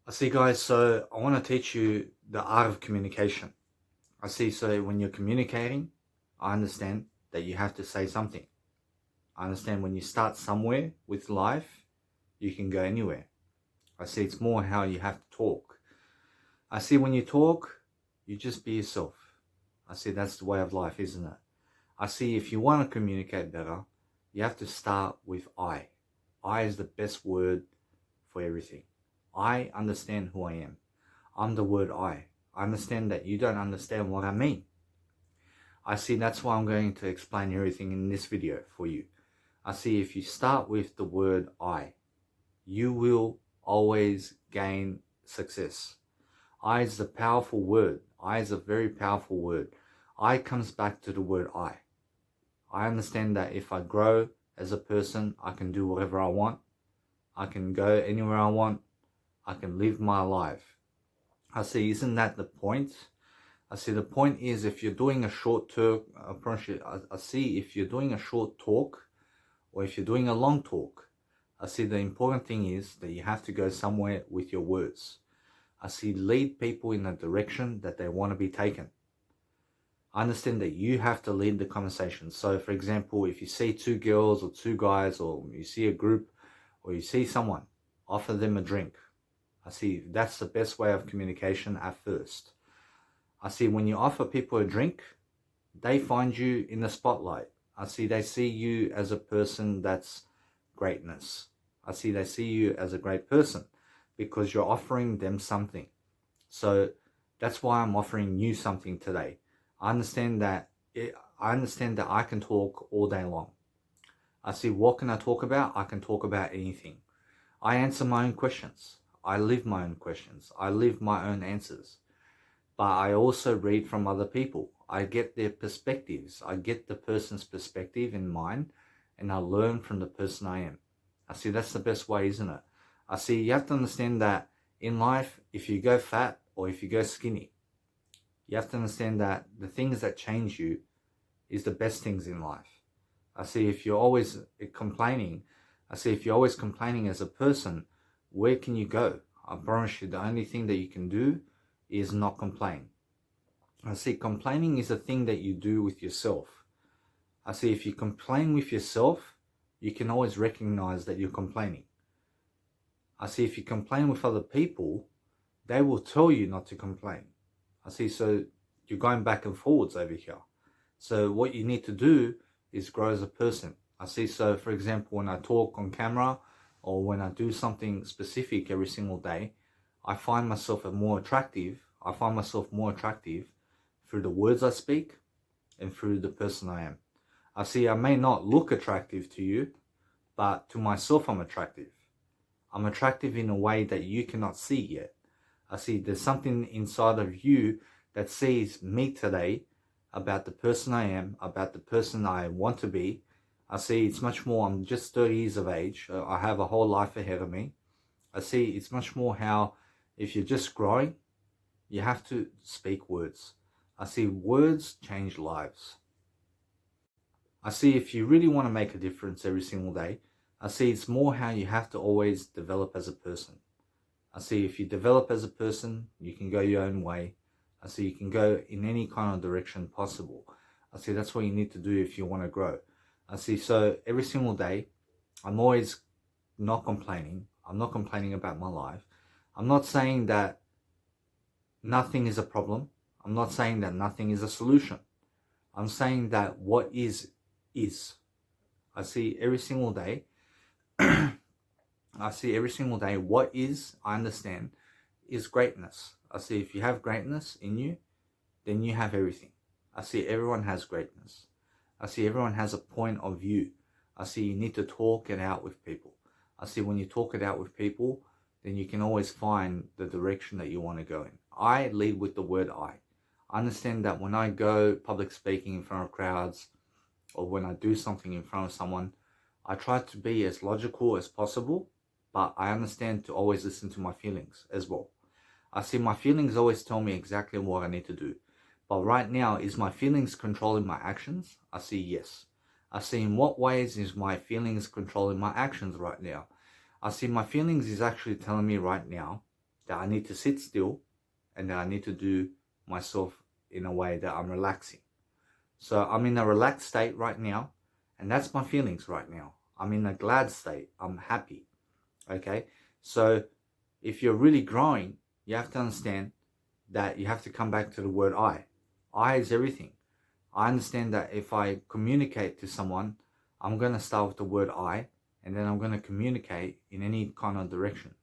I see, guys, so I want to teach you the art of communication. I see, so when you're communicating, I understand that you have to say something. I understand when you start somewhere with life, you can go anywhere. I see it's more how you have to talk. I see when you talk, you just be yourself. I see that's the way of life, isn't it? I see if you want to communicate better, you have to start with I. I is the best word for everything. I understand who I am. I'm the word I. I understand that you don't understand what I mean. I see that's why I'm going to explain everything in this video for you. I see if you start with the word I, you will always gain success. I is the powerful word. I is a very powerful word. I comes back to the word I. I understand that if I grow as a person, I can do whatever I want. I can go anywhere I want. I can live my life. I see, isn't that the point? I see the point is if you're doing a short talk, I see if you're doing a short talk or if you're doing a long talk, I see the important thing is that you have to go somewhere with your words. I see lead people in a direction that they want to be taken. I understand that you have to lead the conversation. So for example, if you see two girls or two guys or you see a group or you see someone, offer them a drink. I see that's the best way of communication at first. I see when you offer people a drink, they find you in the spotlight. I see they see you as a person that's greatness. I see they see you as a great person because you're offering them something. So that's why I'm offering you something today. I understand that I can talk all day long. I see what can I talk about? I can talk about anything. I answer my own questions. I live my own questions. I live my own answers. But I also read from other people. I get their perspectives. I get the person's perspective in mind and I learn from the person I am. I see that's the best way, isn't it? I see you have to understand that in life, if you go fat or if you go skinny, you have to understand that the things that change you is the best things in life. I see if you're always complaining, I see if you're always complaining as a person, where can you go? I promise you the only thing that you can do is not complain. I see complaining is a thing that you do with yourself. I see if you complain with yourself, you can always recognize that you're complaining. I see if you complain with other people, they will tell you not to complain. I see, so you're going back and forwards over here. So what you need to do is grow as a person. I see, so for example, when I talk on camera or when I do something specific every single day, I find myself more attractive. I find myself more attractive through the words I speak and through the person I am. I see I may not look attractive to you, but to myself I'm attractive. I'm attractive in a way that you cannot see yet. I see there's something inside of you that sees me today about the person I am, about the person I want to be. I see it's much more, I'm just 30 years of age. I have a whole life ahead of me. I see it's much more how if you're just growing, you have to speak words. I see words change lives. I see if you really want to make a difference every single day, I see it's more how you have to always develop as a person. I see if you develop as a person, you can go your own way. I see you can go in any kind of direction possible. I see that's what you need to do if you want to grow. I see, so every single day, I'm always not complaining. I'm not complaining about my life. I'm not saying that nothing is a problem. I'm not saying that nothing is a solution. I'm saying that what is. I see every single day, I see every single day what is, I understand, is greatness. I see if you have greatness in you, then you have everything. I see everyone has greatness. I see everyone has a point of view. I see you need to talk it out with people. I see when you talk it out with people, then you can always find the direction that you want to go in. I lead with the word I. I understand that when I go public speaking in front of crowds or when I do something in front of someone, I try to be as logical as possible, but I understand to always listen to my feelings as well. I see my feelings always tell me exactly what I need to do. But right now, is my feelings controlling my actions? I see yes. I see in what ways is my feelings controlling my actions right now. I see my feelings is actually telling me right now that I need to sit still and that I need to do myself in a way that I'm relaxing. So I'm in a relaxed state right now, and that's my feelings right now. I'm in a glad state. I'm happy. Okay? So if you're really growing, you have to understand that you have to come back to the word I. I is everything. I understand that if I communicate to someone, I'm going to start with the word I, and then I'm going to communicate in any kind of direction.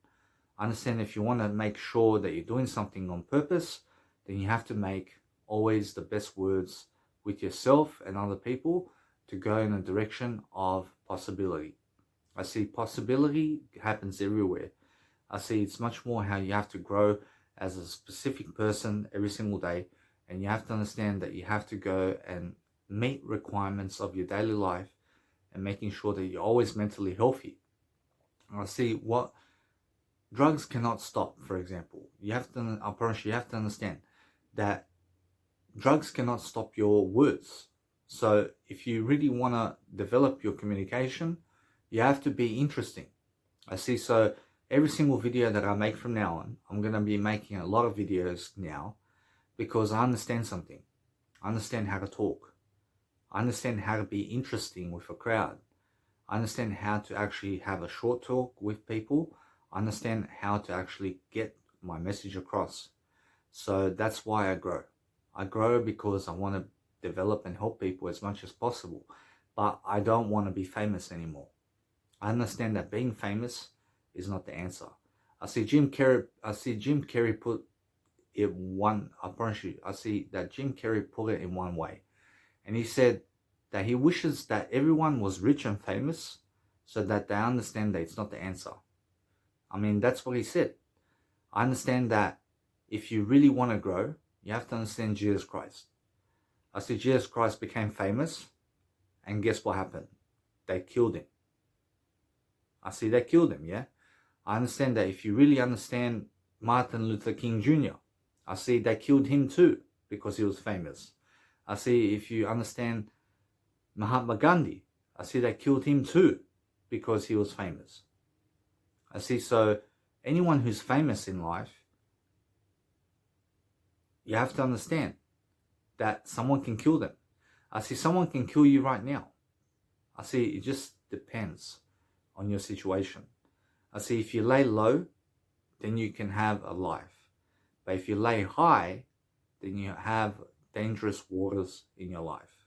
I understand if you want to make sure that you're doing something on purpose, then you have to make always the best words with yourself and other people to go in a direction of possibility. I see possibility happens everywhere. I see it's much more how you have to grow as a specific person every single day, and you have to understand that you have to go and meet requirements of your daily life and making sure that you're always mentally healthy. I see what drugs cannot stop, for example. I promise you have to understand that drugs cannot stop your words. So if you really want to develop your communication, you have to be interesting. I see, so every single video that I make from now on, I'm going to be making a lot of videos now because I understand something. I understand how to talk. I understand how to be interesting with a crowd. I understand how to actually have a short talk with people. I understand how to actually get my message across. So that's why I grow. I grow because I want to develop and help people as much as possible. But I don't want to be famous anymore. I understand that being famous is not the answer. I see Jim Carrey put it one, I promise you, I see that Jim Carrey put it in one way. And he said that he wishes that everyone was rich and famous so that they understand that it's not the answer. I mean, that's what he said. I understand that if you really want to grow, you have to understand Jesus Christ. I see Jesus Christ became famous, and guess what happened? They killed him. I see they killed him, yeah? I understand that if you really understand Martin Luther King Jr., I see they killed him too because he was famous. I see if you understand Mahatma Gandhi, I see they killed him too because he was famous. I see, so anyone who's famous in life, you have to understand that someone can kill them. I see someone can kill you right now. I see it just depends on your situation. I see if you lay low, then you can have a life. But if you lay high, then you have dangerous waters in your life.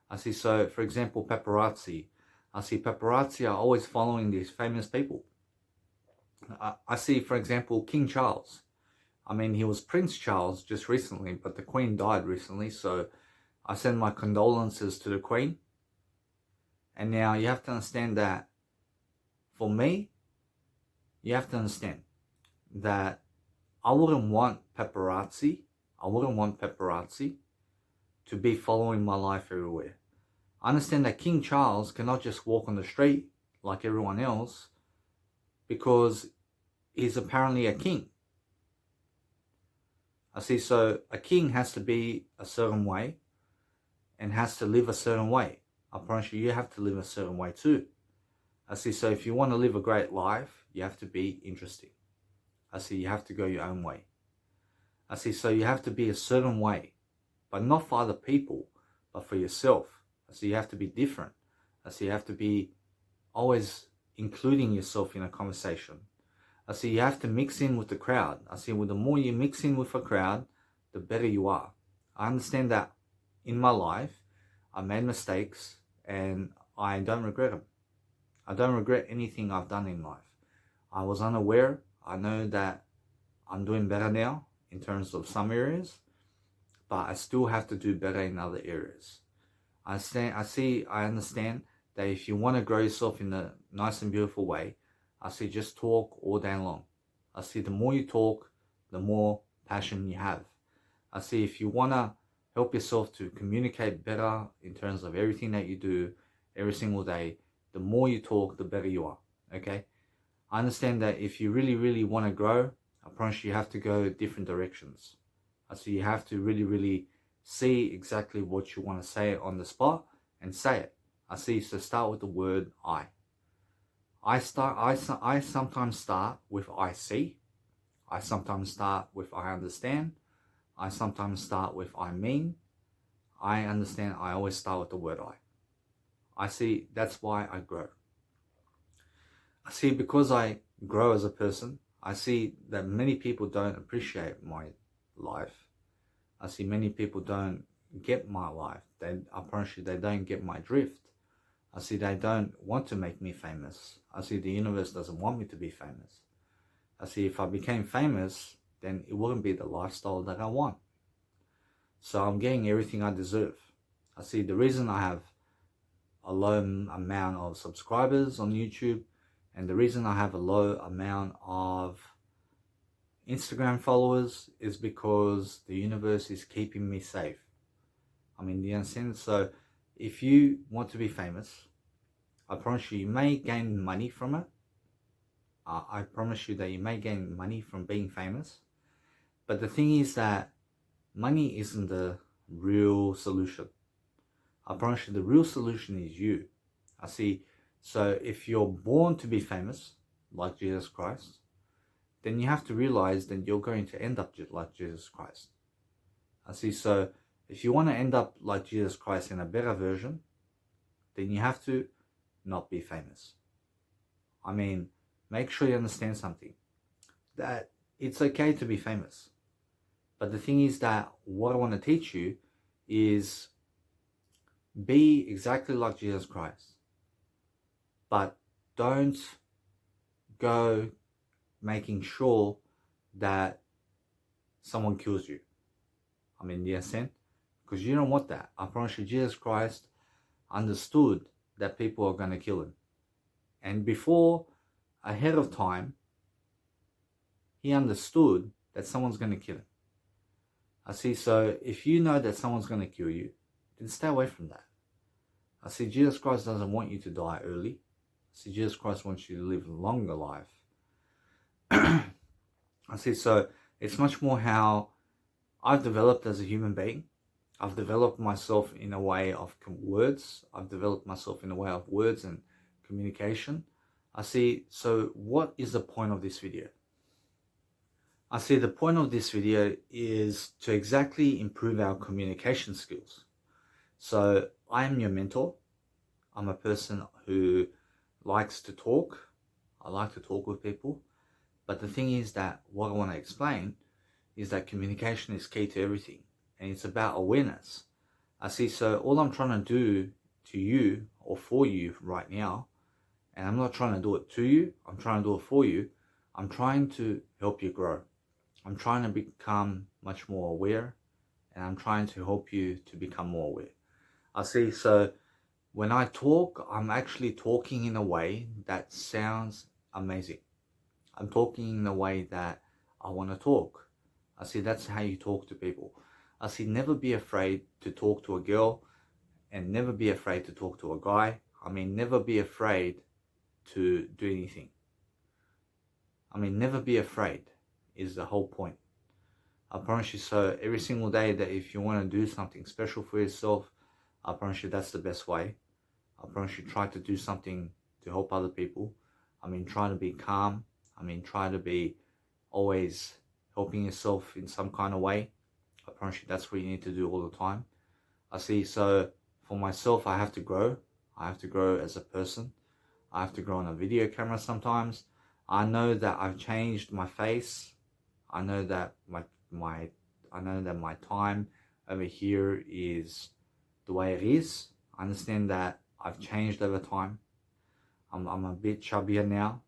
I see, so for example, paparazzi. I see paparazzi are always following these famous people. I see, for example, King Charles. I mean, he was Prince Charles just recently, but the Queen died recently, so I send my condolences to the Queen. And now you have to understand that for me, you have to understand that I wouldn't want paparazzi to be following my life everywhere. I understand that King Charles cannot just walk on the street like everyone else because he's apparently a king. I see, so a king has to be a certain way and has to live a certain way. I promise you, you have to live a certain way too. I see, so if you want to live a great life, you have to be interesting. I see, you have to go your own way. I see, so you have to be a certain way, but not for other people, but for yourself. I see, you have to be different. I see, you have to be always including yourself in a conversation. I see, you have to mix in with the crowd. I see, well, the more you mix in with a crowd, the better you are. I understand that in my life, I made mistakes and I don't regret them. I don't regret anything I've done in life. I was unaware. I know that I'm doing better now in terms of some areas, but I still have to do better in other areas. I understand that if you want to grow yourself in a nice and beautiful way, I see just talk all day long. I see the more you talk, the more passion you have. I see if you want to help yourself to communicate better in terms of everything that you do every single day, the more you talk, the better you are, okay? I understand that if you really, really want to grow, I promise you have to go different directions. I see you have to really, really see exactly what you want to say on the spot and say it. I see, so start with the word I sometimes start with I see. I sometimes start with I understand. I sometimes start with I mean. I understand. I always start with the word I. I see that's why I grow. I see because I grow as a person, I see that many people don't appreciate my life. I see many people don't get my life. I promise you, they don't get my drift. I see they don't want to make me famous. I see the universe doesn't want me to be famous. I see if I became famous, then it wouldn't be the lifestyle that I want. So I'm getting everything I deserve. I see the reason I have a low amount of subscribers on YouTube, and the reason I have a low amount of Instagram followers is because the universe is keeping me safe. I mean, do you understand? So if you want to be famous, I promise you, you may gain money from it. I promise you that you may gain money from being famous. But the thing is that money isn't the real solution. I promise you, the real solution is you. I see. So if you're born to be famous, like Jesus Christ, then you have to realize that you're going to end up like Jesus Christ. I see. So if you want to end up like Jesus Christ in a better version, then you have to not be famous. I mean, make sure you understand something, that it's okay to be famous. But the thing is that what I want to teach you is be exactly like Jesus Christ. But don't go making sure that someone kills you. I mean, do you understand? Because you don't want that. I promise you, Jesus Christ understood that people are going to kill him. And before, ahead of time, he understood that someone's going to kill him. I see. So if you know that someone's going to kill you, then stay away from that. I see. Jesus Christ doesn't want you to die early. I see. Jesus Christ wants you to live a longer life. I see. So it's much more how I've developed as a human being. I've developed myself in a way of words. I've developed myself in a way of words and communication. I see. So what is the point of this video? I see the point of this video is to exactly improve our communication skills. So I am your mentor. I'm a person who likes to talk. I like to talk with people. But the thing is that what I want to explain is that communication is key to everything. And it's about awareness. I see. So all I'm trying to do to you or for you right now, and I'm not trying to do it to you, I'm trying to do it for you. I'm trying to help you grow. I'm trying to become much more aware, and I'm trying to help you to become more aware. I see. So when I talk, I'm actually talking in a way that sounds amazing. I'm talking in a way that I want to talk. I see. That's how you talk to people. I see. Never be afraid to talk to a girl, and never be afraid to talk to a guy. I mean, never be afraid to do anything. I mean, never be afraid is the whole point. I promise you. So every single day that if you want to do something special for yourself, I promise you that's the best way. I promise you, try to do something to help other people. I mean, try to be calm. I mean, try to be always helping yourself in some kind of way. I promise you that's what you need to do all the time. I see. So for myself, I have to grow. I have to grow as a person. I have to grow on a video camera sometimes. I know that I've changed my face. I know that my time over here is the way it is. I understand that I've changed over time. I'm a bit chubbier now.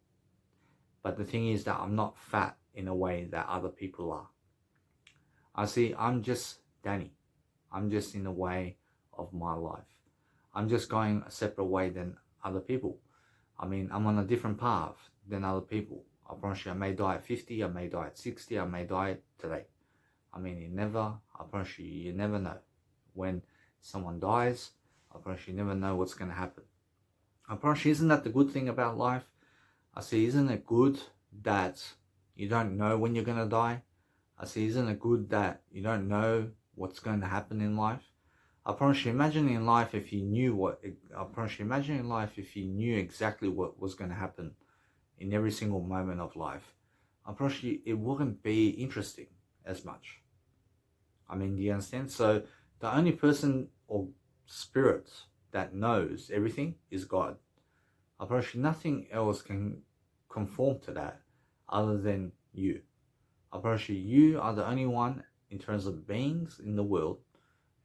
But the thing is that I'm not fat in a way that other people are. I see. I'm just Danny. I'm just in the way of my life. I'm just going a separate way than other people. I mean, I'm on a different path than other people. I promise you, I may die at 50, I may die at 60, I may die today. I mean, I promise you never know. When someone dies, I promise you never know what's going to happen. I promise you, isn't that the good thing about life? I say, isn't it good that you don't know when you're going to die? I say, isn't it good that you don't know what's going to happen in life? I promise you, imagine in life if you knew exactly what was going to happen in every single moment of life. I promise you it wouldn't be interesting as much. I mean, do you understand? So the only person or spirit that knows everything is God. I promise you nothing else can conform to that other than you. I promise you, you are the only one in terms of beings in the world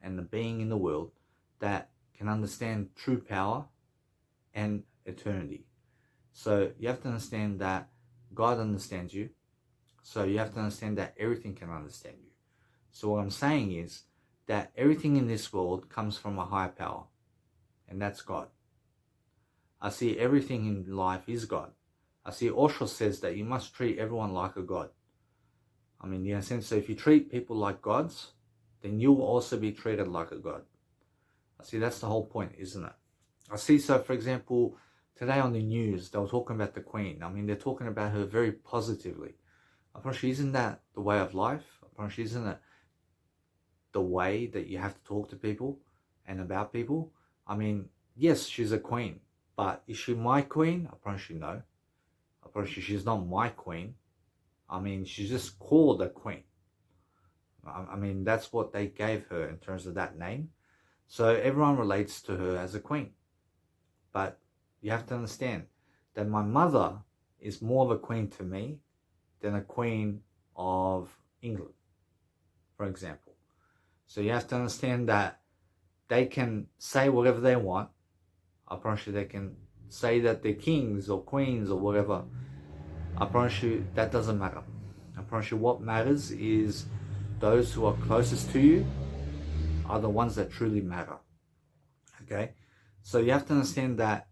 and the being in the world that can understand true power and eternity. So you have to understand that God understands you. So you have to understand that everything can understand you. So what I'm saying is that everything in this world comes from a higher power, and that's God. I see everything in life is God. I see Osho says that you must treat everyone like a God. I mean, in a sense, so if you treat people like gods, then you will also be treated like a God. I see that's the whole point, isn't it? I see, so for example, today on the news, they were talking about the Queen. I mean, they're talking about her very positively. I promise you, isn't that the way of life? I promise you, isn't it the way that you have to talk to people and about people? I mean, yes, she's a queen, but is she my queen? I promise you, no. I promise you, she's not my queen. I mean, she's just called a queen. I mean, that's what they gave her in terms of that name. So everyone relates to her as a queen. But you have to understand that my mother is more of a queen to me than a queen of England, for example. So you have to understand that they can say whatever they want. I promise you they can say that they're kings or queens or whatever. I promise you that doesn't matter. I promise you what matters is those who are closest to you are the ones that truly matter. Okay? So you have to understand that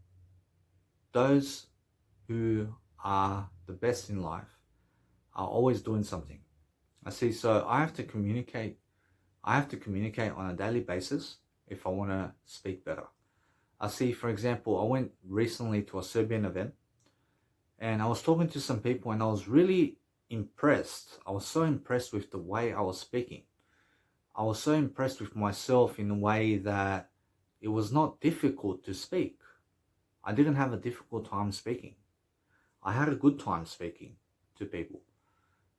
those who are the best in life are always doing something. I see, so I have to communicate on a daily basis if I want to speak better. I see, for example, I went recently to a Serbian event and I was talking to some people and I was really impressed. I was so impressed with the way I was speaking. I was so impressed with myself in a way that it was not difficult to speak. I didn't have a difficult time speaking. I had a good time speaking to people.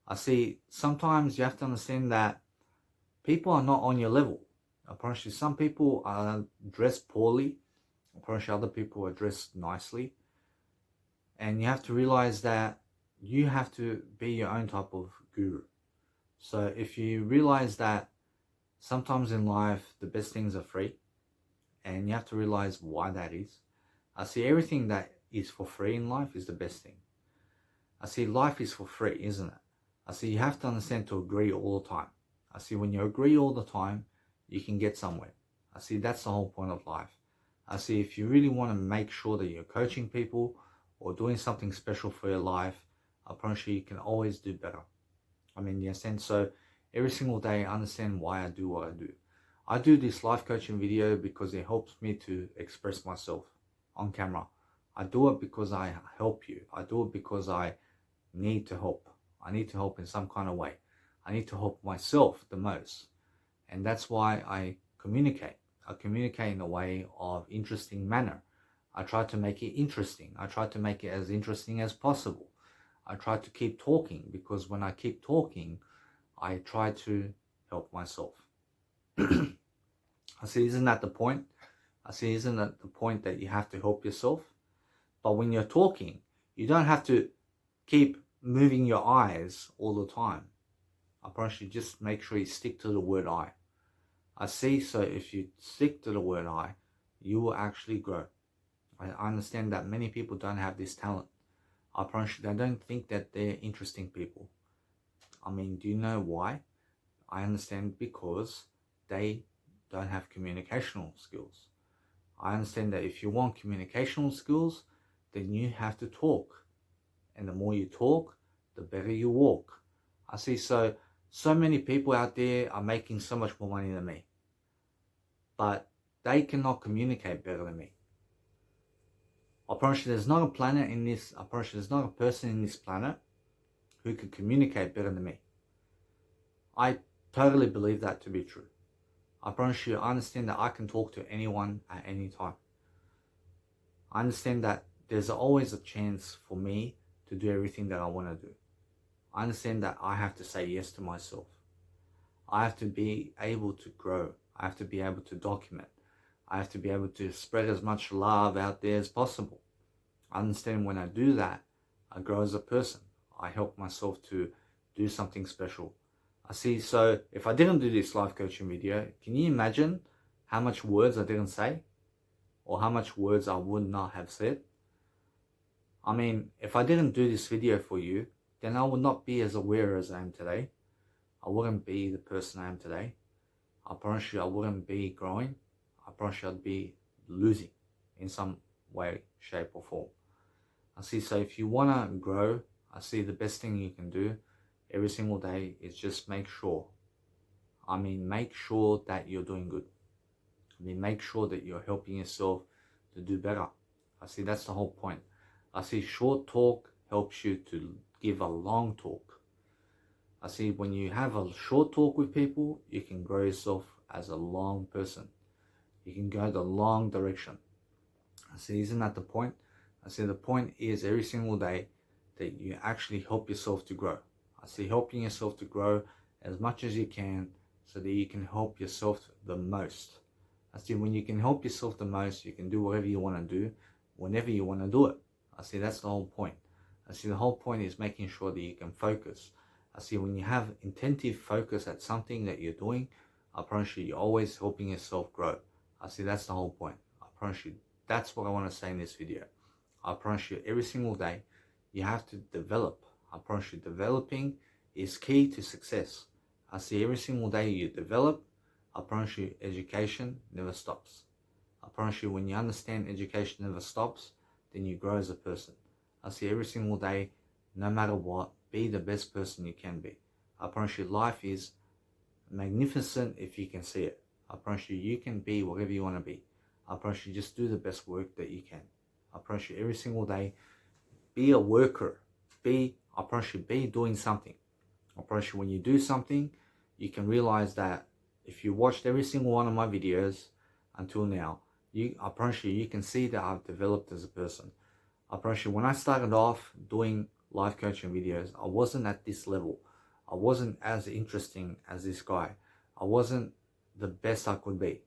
I see, sometimes you have to understand that people are not on your level. I promise you, some people are dressed poorly. I promise you, other people are dressed nicely. And you have to realize that you have to be your own type of guru. So if you realize that sometimes in life, the best things are free, and you have to realize why that is. I see everything that is for free in life is the best thing. I see life is for free, isn't it? I see you have to understand to agree all the time. I see when you agree all the time, you can get somewhere. I see that's the whole point of life. I see if you really want to make sure that you're coaching people or doing something special for your life, I promise you can always do better. I mean, you understand? So every single day, I understand why I do what I do. I do this life coaching video because it helps me to express myself on camera. I do it because I help you. I do it because I need to help. I need to help in some kind of way. I need to help myself the most. And that's why I communicate. I communicate in a way of interesting manner. I try to make it interesting. I try to make it as interesting as possible. I try to keep talking because when I keep talking, I try to help myself. I see, isn't that the point? I see, isn't that the point that you have to help yourself? But when you're talking, you don't have to keep moving your eyes all the time. I promise you, just make sure you stick to the word I. I see, so if you stick to the word I, you will actually grow. I understand that many people don't have this talent. I promise you, they don't think that they're interesting people. I mean, do you know why? I understand because they don't have communicational skills. I understand that if you want communicational skills, then you have to talk. And the more you talk, the better you walk. I see, so many people out there are making so much more money than me. But they cannot communicate better than me. I promise you, there's not a planet in this, I promise you, there's not a person in this planet who can communicate better than me. I totally believe that to be true. I promise you, I understand that I can talk to anyone at any time. I understand that there's always a chance for me to do everything that I want to do. I understand that I have to say yes to myself. I have to be able to grow. I have to be able to document. I have to be able to spread as much love out there as possible. I understand when I do that, I grow as a person. I help myself to do something special. I see, so if I didn't do this life coaching video, can you imagine how much words I didn't say? Or how much words I would not have said? I mean, if I didn't do this video for you, then I would not be as aware as I am today. I wouldn't be the person I am today. I promise you I wouldn't be growing. I promise you I'd be losing in some way, shape or form. I see, so if you want to grow, I see the best thing you can do every single day is just make sure that you're doing good. Make sure that you're helping yourself to do better. I see, that's the whole point. I see short talk helps you to give a long talk. I see when you have a short talk with people, you can grow yourself as a long person. You can go the long direction. I see, isn't that the point? I see the point is every single day that you actually help yourself to grow. I see helping yourself to grow as much as you can so that you can help yourself the most. I see when you can help yourself the most, you can do whatever you want to do, whenever you want to do it. I see that's the whole point. I see the whole point is making sure that you can focus. I see when you have intensive focus at something that you're doing, I promise you, you're always helping yourself grow. I see that's the whole point. I promise you, that's what I want to say in this video. I promise you, every single day, you have to develop. I promise you, developing is key to success. I see every single day you develop, I promise you, education never stops. I promise you, when you understand education never stops, then you grow as a person. I see every single day, no matter what, be the best person you can be. I promise you, life is magnificent if you can see it. I promise you, you can be whatever you want to be. I promise you, just do the best work that you can. I promise you, every single day, be a worker. I promise you, be doing something. I promise you, when you do something, you can realize that if you watched every single one of my videos until now, I promise you, you can see that I've developed as a person. I promise you, when I started off doing life coaching videos, I wasn't at this level. I wasn't as interesting as this guy. I wasn't the best I could be.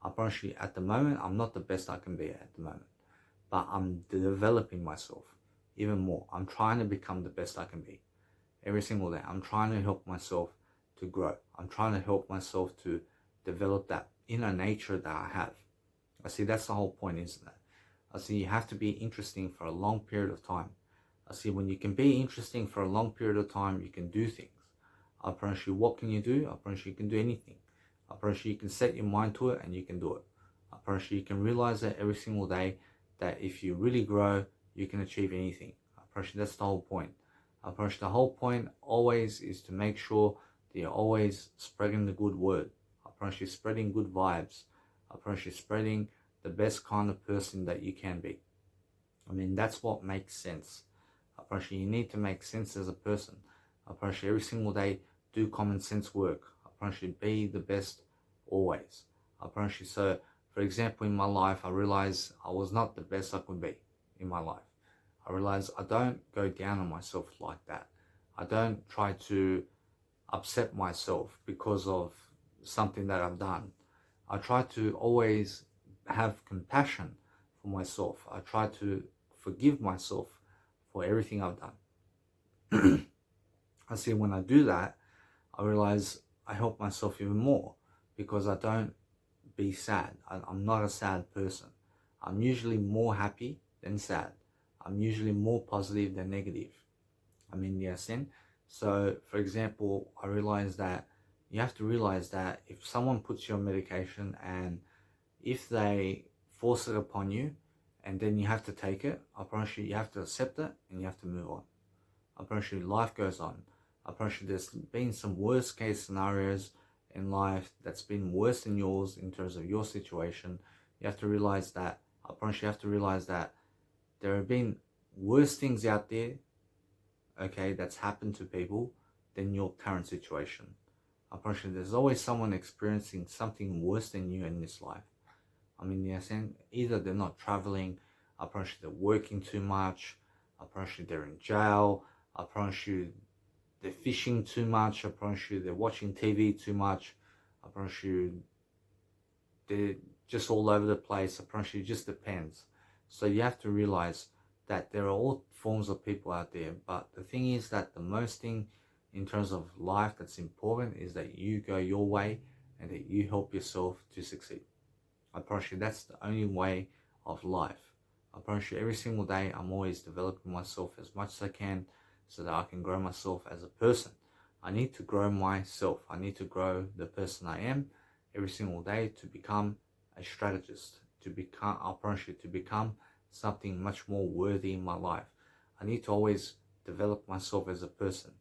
I promise you, at the moment, I'm not the best I can be at the moment. But I'm developing myself even more. I'm trying to become the best I can be. Every single day, I'm trying to help myself to grow. I'm trying to help myself to develop that inner nature that I have. I see that's the whole point, isn't it? I see you have to be interesting for a long period of time. I see when you can be interesting for a long period of time, you can do things. I promise you, what can you do? I promise you can do anything. I promise you can set your mind to it and you can do it. I promise you can realize that every single day that if you really grow, you can achieve anything. I promise you that's the whole point. I promise you the whole point always is to make sure that you're always spreading the good word. I promise you spreading good vibes. I promise you spreading the best kind of person that you can be. That's what makes sense. I promise you need to make sense as a person. I promise you every single day do common sense work. I promise you be the best always. I promise you, so for example, in my life, I realized I was not the best I could be in my life. I realized I don't go down on myself like that. I don't try to upset myself because of something that I've done. I try to always have compassion for myself. I try to forgive myself for everything I've done. I see when I do that, I realize I help myself even more because I don't be sad. I'm not a sad person. I'm usually more happy than sad. I'm usually more positive than negative. So for example, I realize that you have to realize that if someone puts you on medication and if they force it upon you and then you have to take it, I promise you have to accept it and you have to move on. I promise you life goes on. I promise you there's been some worst case scenarios in life that's been worse than yours in terms of your situation. You have to realize that. I promise you have to realize that there have been worse things out there, okay, that's happened to people than your current situation. I promise you there's always someone experiencing something worse than you in this life. Either they're not traveling, I promise you they're working too much, I promise you they're in jail, I promise you they're fishing too much. I promise you they're watching TV too much. I promise you they're just all over the place. I promise you it just depends. So you have to realize that there are all forms of people out there, but the thing is that the most thing in terms of life that's important is that you go your way and that you help yourself to succeed. I promise you that's the only way of life. I promise you every single day I'm always developing myself as much as I can so that I can grow myself as a person. I need to grow myself. I need to grow the person I am every single day to become a strategist, to become, I promise you, to become something much more worthy in my life. I need to always develop myself as a person.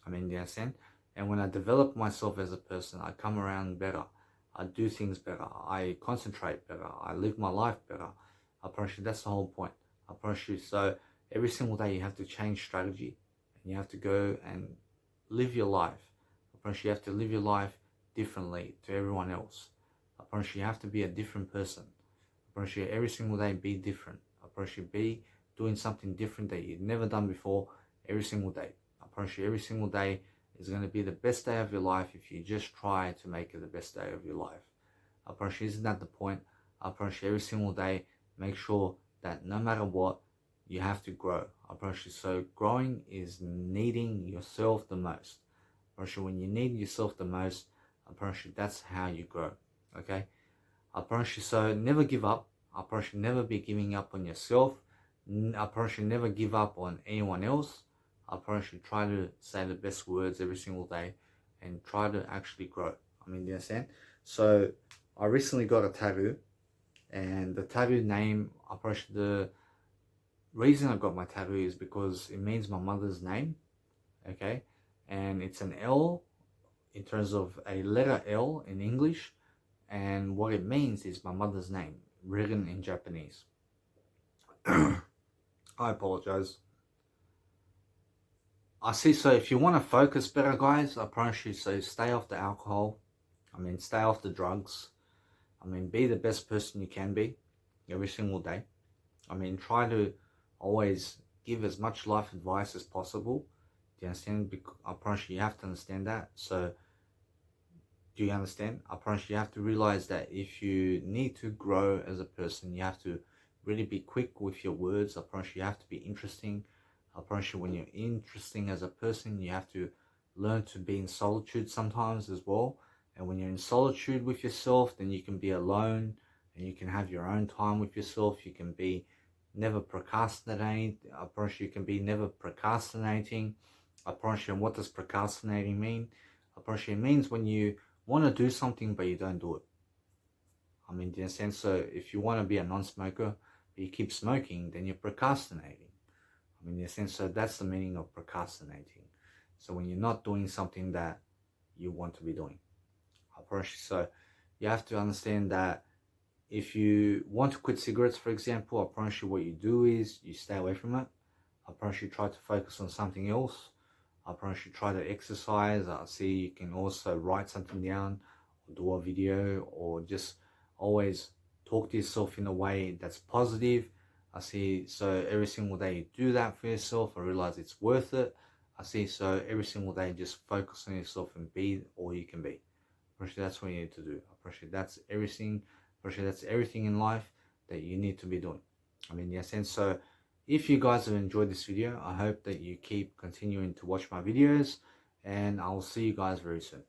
I mean, you understand? And when I develop myself as a person, I come around better. I do things better. I concentrate better. I live my life better. I promise you, that's the whole point. I promise you. So every single day you have to change strategy and you have to go and live your life. I promise you have to live your life differently to everyone else. I promise you have to be a different person. I promise you every single day be different. I promise you be doing something different that you've never done before every single day. I promise you every single day is going to be the best day of your life if you just try to make it the best day of your life. I promise you, isn't that the point? I promise you every single day, make sure that no matter what, you have to grow. I promise you. So growing is needing yourself the most. I promise you when you need yourself the most, I promise you that's how you grow. Okay? I promise you, so never give up. I promise you never be giving up on yourself. I promise you never give up on anyone else. I promise you try to say the best words every single day and try to actually grow. I mean, you understand? So I recently got a tattoo, and the tattoo name, I promise you, the reason I got my tattoo is because it means my mother's name, okay? And it's an L in terms of a letter L in English, and what it means is my mother's name, written in Japanese. I apologize. I see, so if you want to focus better, guys, I promise you, so stay off the alcohol. I mean, stay off the drugs. I mean, be the best person you can be every single day. I mean, try to always give as much life advice as possible. Do you understand? I promise you have to understand that. So, do you understand? I promise you have to realize that if you need to grow as a person, you have to really be quick with your words. I promise you have to be interesting. I promise you when you're interesting as a person, you have to learn to be in solitude sometimes as well. And when you're in solitude with yourself, then you can be alone and you can have your own time with yourself. You can be never procrastinating. I promise you can be never procrastinating. I promise you, and what does procrastinating mean? I promise you it means when you want to do something but you don't do it. I mean, in a sense, so if you want to be a non-smoker but you keep smoking, then you're procrastinating. I mean, in a sense, so that's the meaning of procrastinating. So when you're not doing something that you want to be doing. I promise you, so you have to understand that if you want to quit cigarettes, for example, I promise you what you do is you stay away from it. I promise you try to focus on something else. I promise you try to exercise. I see you can also write something down or do a video or just always talk to yourself in a way that's positive. I see, so every single day you do that for yourself. I realize it's worth it. I see, so every single day just focus on yourself and be all you can be. I promise you that's what you need to do. I promise you that's everything. I promise you that's everything in life that you need to be doing. I mean, yes, and so if you guys have enjoyed this video, I hope that you keep continuing to watch my videos, and I'll see you guys very soon.